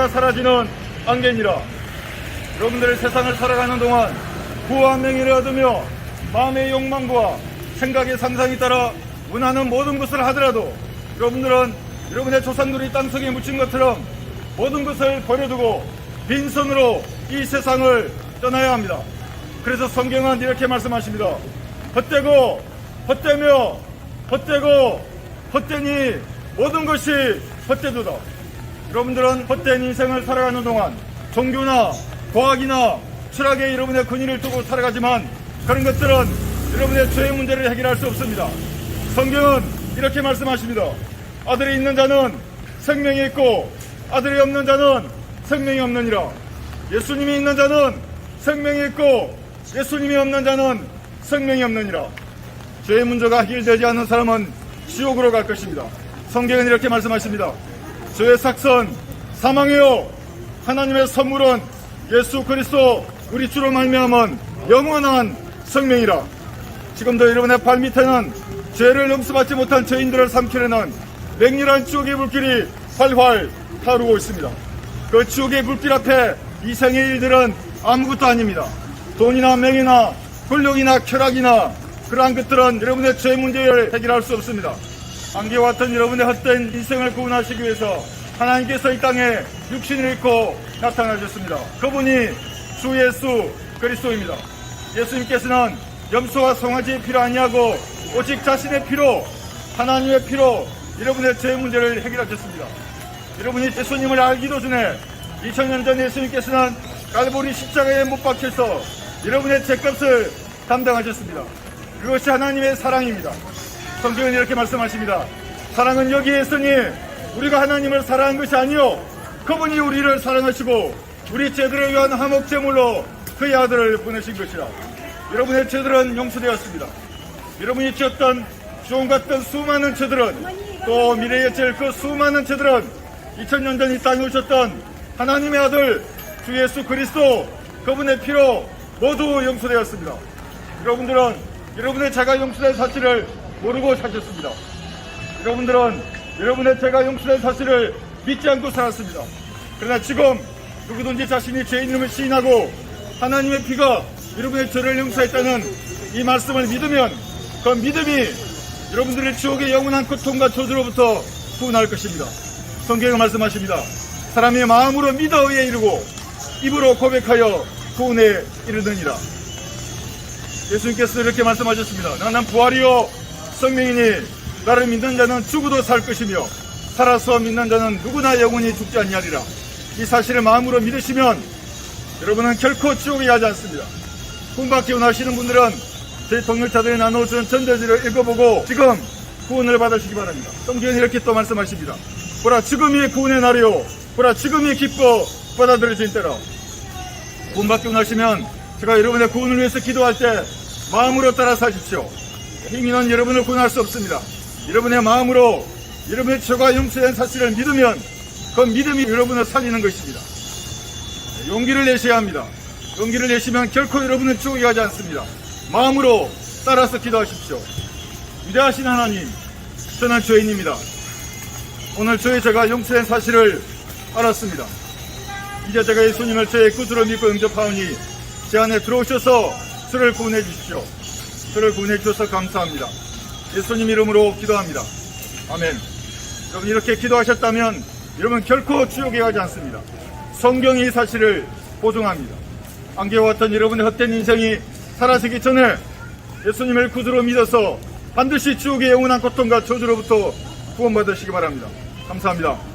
있다가 사라지는 안개니라. 여러분들의 세상을 살아가는 동안 부와 명예를 얻으며 마음의 욕망과 생각의 상상에 따라 원하는 모든 것을 하더라도 여러분들은 여러분의 조상들이 땅속에 묻힌 것처럼 모든 것을 버려두고 빈손으로 이 세상을 떠나야 합니다. 그래서 성경은 이렇게 말씀하십니다. 헛되고 헛되며 헛되고 헛되니 모든 것이 헛되도다. 여러분들은 헛된 인생을 살아가는 동안 종교나 과학이나 철학에 여러분의 근위를 두고 살아가지만 그런 것들은 여러분의 죄의 문제를 해결할 수 없습니다. 성경은 이렇게 말씀하십니다. 아들이 있는 자는 생명이 있고 아들이 없는 자는 생명이 없느니라. 예수님이 있는 자는 생명이 있고 예수님이 없는 자는 생명이 없느니라. 죄의 문제가 해결되지 않는 사람은 지옥으로 갈 것입니다. 성경은 이렇게 말씀하십니다. 죄의 삭선 사망이요 하나님의 선물은 예수 그리스도 우리 주로 말미암은 영원한 생명이라. 지금도 여러분의 발밑에는 죄를 용서받지 못한 죄인들을 삼키려는 맹렬한 지옥의 불길이 활활 타오르고 있습니다. 그 지옥의 불길 앞에 이 생의 일들은 아무것도 아닙니다. 돈이나 명예나 권력이나 쾌락이나 그러한 것들은 여러분의 죄 문제를 해결할 수 없습니다. 안개와 같은 여러분의 헛된 인생을 구원하시기 위해서 하나님께서 이 땅에 육신을 입고 나타나셨습니다. 그분이 주 예수 그리스도입니다. 예수님께서는 염소와 송아지의 피로 아니하고 오직 자신의 피로 하나님의 피로 여러분의 죄 문제를 해결하셨습니다. 여러분이 예수님을 알기도 전에 2000년 전 예수님께서는 갈보리 십자가에 못 박혀서 여러분의 죄값을 담당하셨습니다. 그것이 하나님의 사랑입니다. 성경은 이렇게 말씀하십니다. 사랑은 여기에 있으니 우리가 하나님을 사랑한 것이 아니요 그분이 우리를 사랑하시고 우리 죄들을 위한 화목제물로 그의 아들을 보내신 것이라. 여러분의 죄들은 용서되었습니다. 여러분이 지었던 주홍 같던 수많은 죄들은 또 미래에 지을 그 수많은 죄들은 2000년 전 이 땅에 오셨던 하나님의 아들 주 예수 그리스도 그분의 피로 모두 용서되었습니다. 여러분들은 여러분의 죄가 용서된 사실을 모르고 사셨습니다. 여러분들은 여러분의 죄가 용서된 사실을 믿지 않고 살았습니다. 그러나 지금 누구든지 자신이 죄인 이름을 시인하고 하나님의 피가 여러분의 죄를 용서했다는 이 말씀을 믿으면 그 믿음이 여러분들의 지옥의 영원한 고통과 저주로부터 구원할 것입니다. 성경은 말씀하십니다. 사람이 마음으로 믿어 의에 이르고 입으로 고백하여 구원에 이르느니라. 예수님께서 이렇게 말씀하셨습니다. 나는 부활이요 생명이니 나를 믿는 자는 죽어도 살 것이며 살아서 믿는 자는 누구나 영원히 죽지 아니하리라. 이 사실을 마음으로 믿으시면 여러분은 결코 지옥에 가지 않습니다. 구원받기 원하시는 분들은 저희 동역자들이 나눠주는 전도지를 읽어보고 지금 구원을 받으시기 바랍니다. 성경은 이렇게 또 말씀하십니다. 보라 지금이 구원의 날이요 보라 지금이 기뻐 받아들여진 때라. 구원받기 원하시면 제가 여러분의 구원을 위해서 기도할 때 마음으로 따라 사십시오. 행위는 여러분을 구원할 수 없습니다. 여러분의 마음으로 여러분의 죄가 용서된 사실을 믿으면 그 믿음이 여러분을 살리는 것입니다. 용기를 내셔야 합니다. 용기를 내시면 결코 여러분은 지옥에 가지 않습니다. 마음으로 따라서 기도하십시오. 위대하신 하나님, 저는 죄인입니다. 오늘 저의 죄가 용서된 사실을 알았습니다. 이제 제가 예수님을 저의 구주로 믿고 영접하오니 제 안에 들어오셔서 저를 구원해 주십시오. 저를 구원해 주셔서 감사합니다. 예수님 이름으로 기도합니다. 아멘. 여러분 이렇게 기도하셨다면 여러분 결코 지옥에 가지 않습니다. 성경이 이 사실을 보증합니다. 안개와 같은 여러분의 헛된 인생이 사라지기 전에 예수님을 구주로 믿어서 반드시 지옥의 영원한 고통과 저주로부터 구원받으시기 바랍니다. 감사합니다.